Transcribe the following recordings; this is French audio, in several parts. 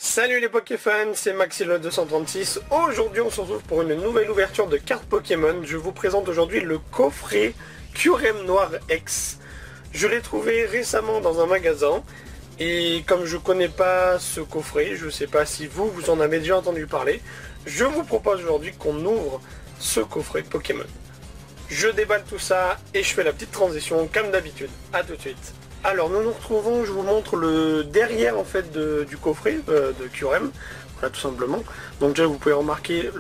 Salut les Pokéfans, c'est Maxilo236. Aujourd'hui on se retrouve pour une nouvelle ouverture de cartes Pokémon. Je vous présente aujourd'hui le coffret Kyurem Noir X. Je l'ai trouvé récemment dans un magasin. Et comme je connais pas ce coffret, je sais pas si vous en avez déjà entendu parler, je vous propose aujourd'hui qu'on ouvre ce coffret Pokémon. Je déballe tout ça et je fais la petite transition comme d'habitude. A tout de suite. Alors nous nous retrouvons, je vous montre le derrière en fait du coffret de Kyurem, voilà tout simplement. Donc déjà vous pouvez remarquer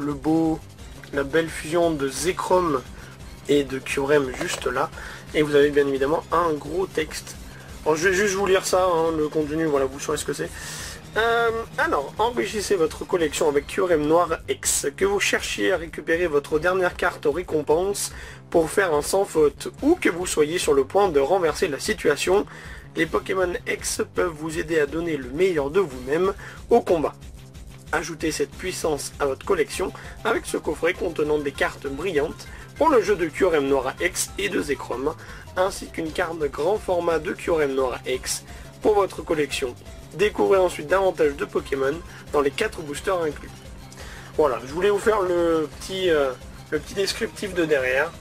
la belle fusion de Zekrom et de Kyurem juste là. Et vous avez bien évidemment un gros texte. Alors je vais juste vous lire ça, hein, le contenu, voilà, vous saurez ce que c'est. Alors, enrichissez votre collection avec Kyurem Noir X. Que vous cherchiez à récupérer votre dernière carte récompense pour faire un sans faute, ou que vous soyez sur le point de renverser la situation, les Pokémon X peuvent vous aider à donner le meilleur de vous-même au combat. Ajoutez cette puissance à votre collection avec ce coffret contenant des cartes brillantes pour le jeu de Kyurem Noir X et de Zekrom, ainsi qu'une carte de grand format de Kyurem Noir X pour votre collection. Découvrez ensuite davantage de Pokémon dans les 4 boosters inclus. Voilà, je voulais vous faire le petit descriptif de derrière.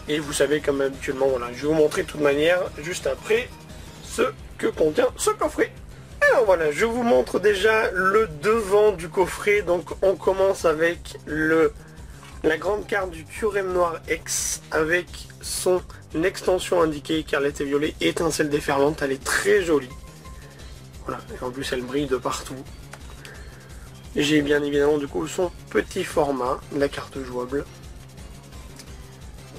Et vous savez comme habituellement, voilà, je vais vous montrer de toute manière juste après ce que contient ce coffret. Alors voilà, je vous montre déjà le devant du coffret. Donc on commence avec la grande carte du Kyurem Noir X avec son extension indiquée écarlate et violet, étincelle déferlante. Elle est très jolie. Voilà, et en plus elle brille de partout. J'ai bien évidemment du coup son petit format, la carte jouable.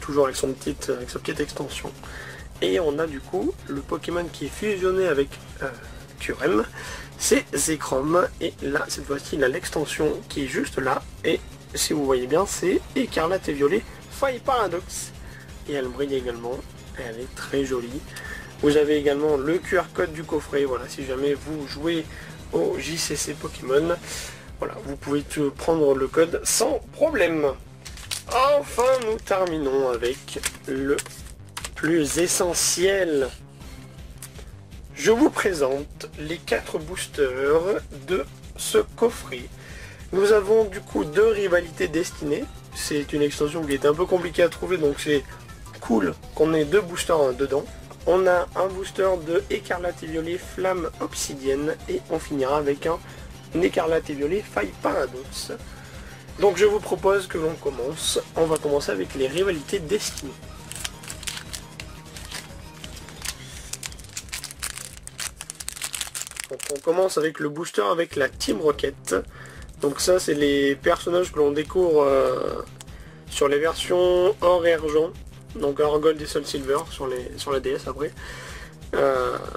Toujours avec sa petite extension. Et on a du coup le Pokémon qui est fusionné avec Kyurem, c'est Zekrom. Et là, cette fois-ci, il a l'extension qui est juste là. Et si vous voyez bien, c'est écarlate et violet Fire Paradox. Et elle brille également. Elle est très jolie. Vous avez également le QR code du coffret, voilà, si jamais vous jouez au JCC Pokémon, voilà, vous pouvez prendre le code sans problème. Enfin, nous terminons avec le plus essentiel. Je vous présente les 4 boosters de ce coffret. Nous avons du coup 2 rivalités destinées. C'est une extension qui est un peu compliquée à trouver, donc c'est cool qu'on ait 2 boosters dedans. On a un booster de écarlate et violet flamme obsidienne et on finira avec un écarlate et violet faille paradoxe. Donc je vous propose que l'on commence. On va commencer avec les rivalités destinées. Donc on commence avec le booster avec la Team Rocket. Donc ça c'est les personnages que l'on découvre sur les versions or et argent. Donc Or Gold et Soul Silver sur la DS après.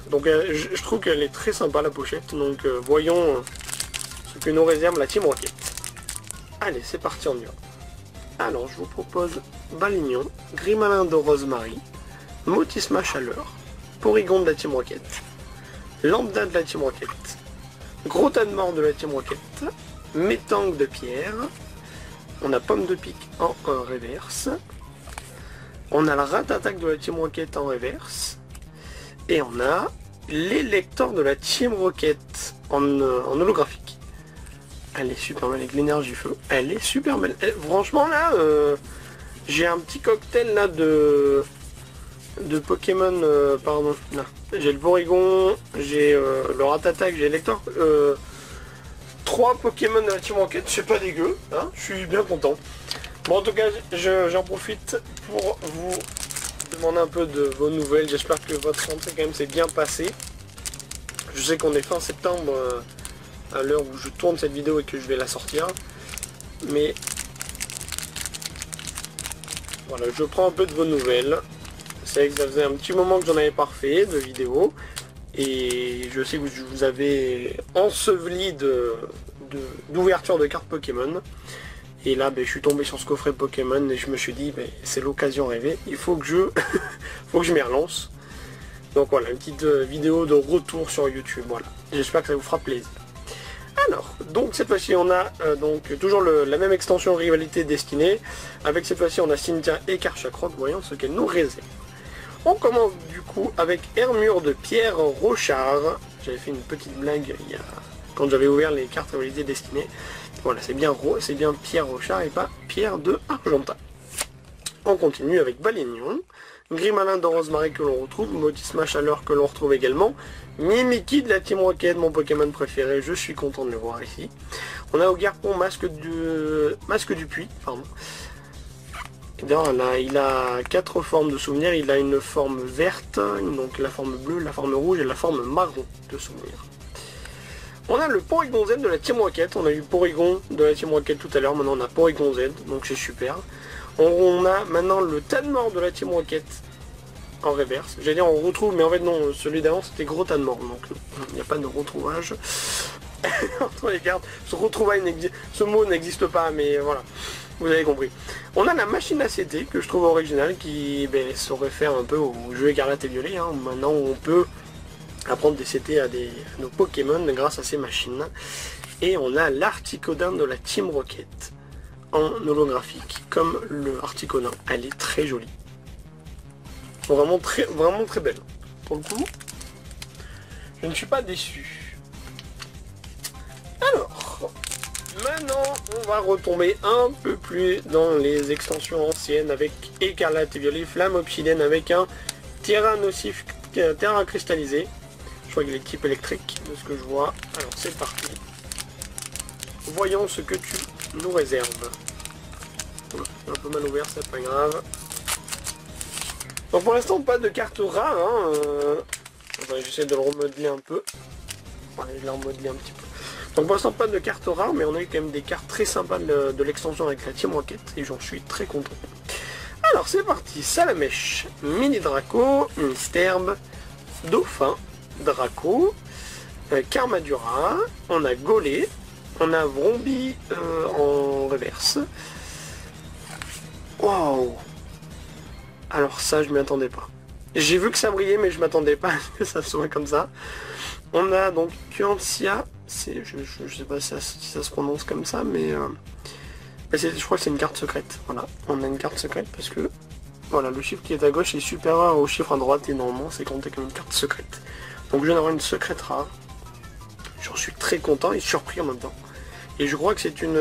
Donc je trouve qu'elle est très sympa la pochette. Donc voyons ce que nous réserve la Team Rocket. Allez, c'est parti, on y va. Alors je vous propose Balignon, Grimalin de Rosemary, Motisma Chaleur, Porygon de la Team Rocket, Lambda de la Team Rocket, Gros tas de mort de la Team Rocket, Métang de Pierre, on a Pomme de Pique en reverse. On a la Rat-Attaque de la Team Rocket en reverse. Et on a l'électeur de la Team Rocket en holographique. Elle est super belle avec l'énergie feu. Elle est super belle. Franchement là, j'ai un petit cocktail là de Pokémon. Pardon. J'ai le Porygon, j'ai le Rat-Attaque, j'ai l'électeur. 3 Pokémon de la Team Rocket, c'est pas dégueu. Hein, je suis bien content. Bon, en tout cas, j'en profite pour vous demander un peu de vos nouvelles. J'espère que votre rentrée quand même s'est bien passée. Je sais qu'on est fin septembre à l'heure où je tourne cette vidéo et que je vais la sortir. Mais voilà, je prends un peu de vos nouvelles. C'est vrai que ça faisait un petit moment que j'en avais pas refait de vidéo. Et je sais que je vous avais enseveli d'ouverture de cartes Pokémon. Et là, je suis tombé sur ce coffret Pokémon et je me suis dit, c'est l'occasion rêvée, il faut que je m'y relance. Donc voilà, une petite vidéo de retour sur YouTube, voilà. J'espère que ça vous fera plaisir. Alors, donc cette fois-ci, on a donc toujours la même extension rivalité destinée. Avec cette fois-ci, on a Cynthia et Karchakroc, voyons ce qu'elle nous réserve. On commence du coup avec Armure de Pierre Rochard. J'avais fait une petite blague il y a quand j'avais ouvert les cartes rivalité destinées. Voilà, c'est bien Pierre Rochard et pas Pierre de Argentat. On continue avec Balignon, Grimalin de Rosemary que l'on retrouve, Motisma Chaleur que l'on retrouve également, Mimikyu de la Team Rocket, mon Pokémon préféré, je suis content de le voir ici. On a Ogarpon, Masque du Puits, pardon. D'ailleurs là, il a 4 formes de souvenirs, il a une forme verte, donc la forme bleue, la forme rouge et la forme marron de souvenir. On a le Porygon Z de la Team Rocket, on a eu Porygon de la Team Rocket tout à l'heure, maintenant on a Porygon Z, donc c'est super. On a maintenant le Tadmor de la Team Rocket en reverse. J'allais dire on retrouve, mais en fait non, celui d'avant c'était Gros Tadmor, donc il n'y a pas de retrouvage entre les cartes. Ce mot n'existe pas, mais voilà, vous avez compris. On a la machine à CT que je trouve originale, qui se réfère un peu au jeu Écarlate et Violet. Hein. Maintenant on peut apprendre des CT à nos Pokémon grâce à ces machines. Et on a l'Articodin de la Team Rocket en holographique, comme le Articodin. Elle est très jolie. Vraiment très belle. Pour le coup, je ne suis pas déçu. Alors, maintenant, on va retomber un peu plus dans les extensions anciennes avec Écarlate et Violet, Flamme Obsidienne avec un Terra Nocif, Terra Cristallisé. Je crois qu'il est type électrique, de ce que je vois. Alors, c'est parti. Voyons ce que tu nous réserves. Un peu mal ouvert, c'est pas grave. Donc pour l'instant, pas de carte rare. Hein. J'essaie de le remodeler un peu. Ouais, je l'ai remodelé un petit peu. Donc pour l'instant, pas de carte rare, mais on a eu quand même des cartes très sympas de l'extension avec la Team Rocket. Et j'en suis très content. Alors c'est parti. Salamèche, Mini Draco, Misterbe, Dauphin, Draco, Karmadura, on a Golé, on a Vromby en reverse. Waouh! Alors ça, je m'y attendais pas. J'ai vu que ça brillait, mais je m'attendais pas à ce que ça soit comme ça. On a donc Kuantia, je sais pas si ça se prononce comme ça, mais je crois que c'est une carte secrète. Voilà, on a une carte secrète parce que voilà, le chiffre qui est à gauche est supérieur au chiffre à droite et normalement c'est compté comme une carte secrète. Donc je viens d'avoir une secrète rare. J'en suis très content et surpris en même temps. Et je crois que c'est une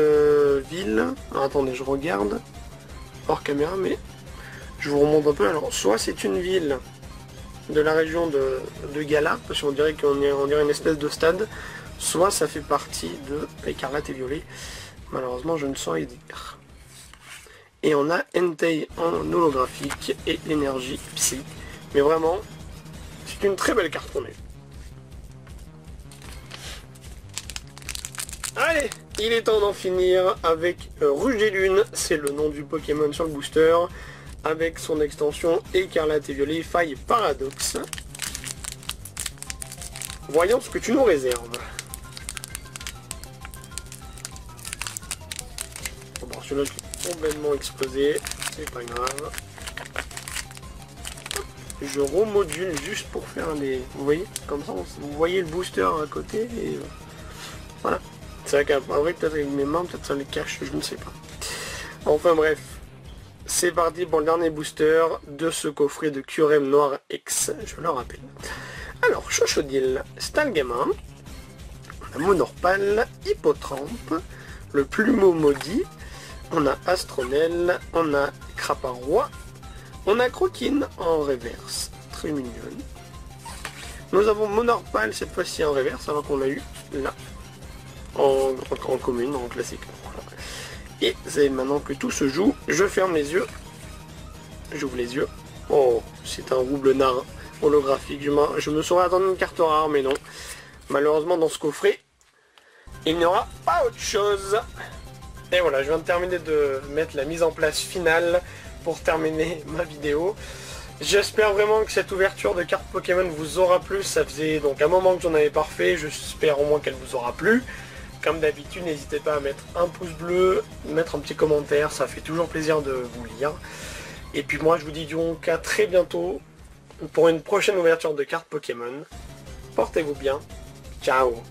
ville. Alors, attendez, je regarde hors caméra, mais je vous remonte un peu. Alors, soit c'est une ville de la région de Gala, parce qu'on dirait une espèce de stade, soit ça fait partie de Écarlate et Violet. Malheureusement, je ne saurais dire. Et on a Entei en holographique et l'énergie Psy. Mais vraiment, c'est une très belle carte qu'on a eue. Allez, il est temps d'en finir avec Rouge des Lunes, c'est le nom du Pokémon sur le booster, avec son extension Écarlate et Violet, Faille Paradoxe. Voyons ce que tu nous réserves. Bon, celui-là est complètement explosé, c'est pas grave. Je remodule juste pour faire des... Vous voyez, comme ça, vous voyez le booster à côté et voilà. C'est vrai qu'après, peut-être avec mes mains, peut-être ça les cache, je ne sais pas. Enfin bref, c'est parti pour le dernier booster de ce coffret de Kyurem Noir X, je le rappelle. Alors, Chochodile, Stalgamin, on a Monorpal, Hippotrampe, le Plumeau Maudit, on a Astronel, on a Craparois, on a Croquine en reverse, très mignonne. Nous avons Monorpal cette fois-ci en reverse, alors qu'on l'a eu là. En commune, en classique. Voilà. Et c'est maintenant que tout se joue. Je ferme les yeux. J'ouvre les yeux. Oh, c'est un Roublard holographique. Je me serais attendu une carte rare, mais non. Malheureusement, dans ce coffret, il n'y aura pas autre chose. Et voilà, je viens de terminer de mettre la mise en place finale pour terminer ma vidéo. J'espère vraiment que cette ouverture de cartes Pokémon vous aura plu. Ça faisait donc un moment que j'en avais pas refait. J'espère au moins qu'elle vous aura plu. Comme d'habitude, n'hésitez pas à mettre un pouce bleu, mettre un petit commentaire, ça fait toujours plaisir de vous lire. Et puis moi je vous dis donc à très bientôt pour une prochaine ouverture de cartes Pokémon. Portez-vous bien, ciao.